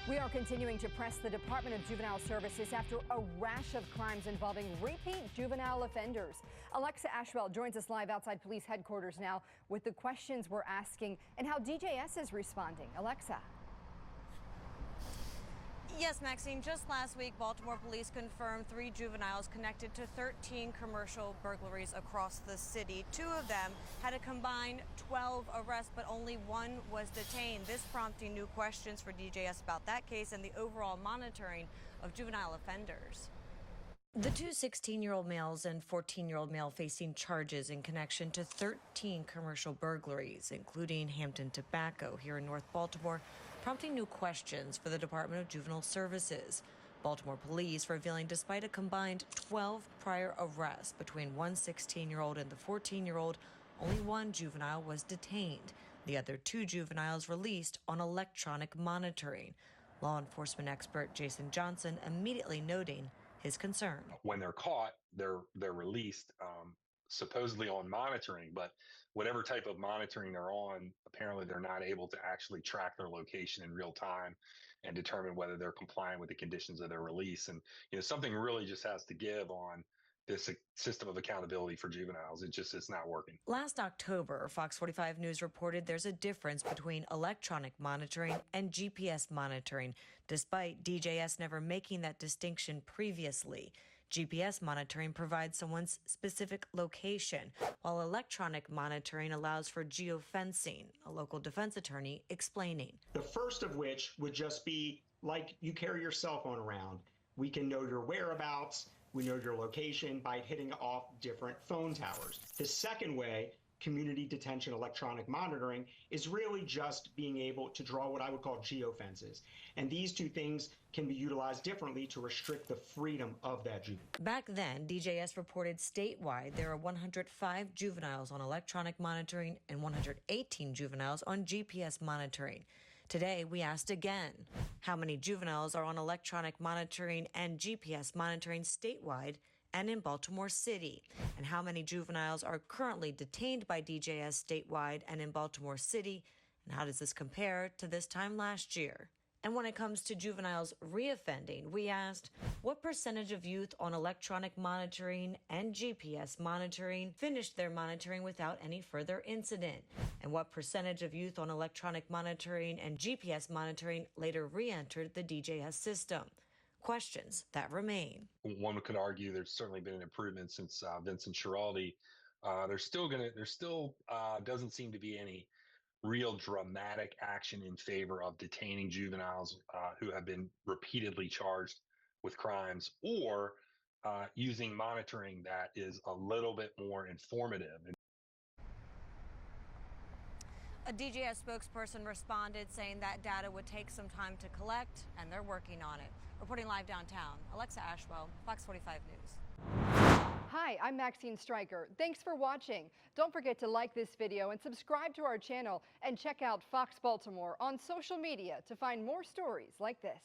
We are continuing to press the Department of Juvenile Services after a rash of crimes involving repeat juvenile offenders. Alexa Ashwell joins us live outside police headquarters now with the questions we're asking and how DJS is responding. Alexa. Yes, Maxine, just last week, Baltimore police confirmed 3 juveniles connected to 13 commercial burglaries across the city. 2 of them had a combined 12 arrests, but only 1 was detained. This prompting new questions for DJS about that case and the overall monitoring of juvenile offenders. The 2 16-year-old males and 14-year-old male facing charges in connection to 13 commercial burglaries, including Hampden Tobacco here in North Baltimore, prompting new questions for the Department of Juvenile Services. Baltimore police revealing despite a combined 12 prior arrests between one 16-year-old and the 14-year-old, only 1 juvenile was detained. The other 2 juveniles released on electronic monitoring. Law enforcement expert Jason Johnson immediately noting his concern. When they're caught, they're released supposedly on monitoring, but whatever type of monitoring they're on, apparently they're not able to actually track their location in real time and determine whether they're complying with the conditions of their release. And something really just has to give on this system of accountability for juveniles. It's not working. Last October, Fox 45 News reported there's a difference between electronic monitoring and GPS monitoring, despite DJS never making that distinction previously. GPS monitoring provides someone's specific location, while electronic monitoring allows for geofencing, a local defense attorney explaining. The first of which would just be like you carry your cell phone around. We can know your whereabouts. We know your location by hitting off different phone towers. The second way, community detention electronic monitoring, is really just being able to draw what I would call geofences. And these 2 things can be utilized differently to restrict the freedom of that juvenile. Back then, DJS reported statewide there are 105 juveniles on electronic monitoring and 118 juveniles on GPS monitoring. Today, we asked again, how many juveniles are on electronic monitoring and GPS monitoring statewide and in Baltimore City? And how many juveniles are currently detained by DJS statewide and in Baltimore City? And how does this compare to this time last year? And when it comes to juveniles reoffending, we asked what percentage of youth on electronic monitoring and GPS monitoring finished their monitoring without any further incident, and what percentage of youth on electronic monitoring and GPS monitoring later re-entered the DJS system. Questions that remain. One could argue there's certainly been an improvement since Vincent Schiraldi. There still doesn't seem to be any real dramatic action in favor of detaining juveniles who have been repeatedly charged with crimes, or using monitoring that is a little bit more informative. A DJS spokesperson responded saying that data would take some time to collect, and they're working on it. Reporting live downtown, Alexa Ashwell, Fox 45 News. Hi, I'm Maxine Stryker. Thanks for watching. Don't forget to like this video and subscribe to our channel, and check out Fox Baltimore on social media to find more stories like this.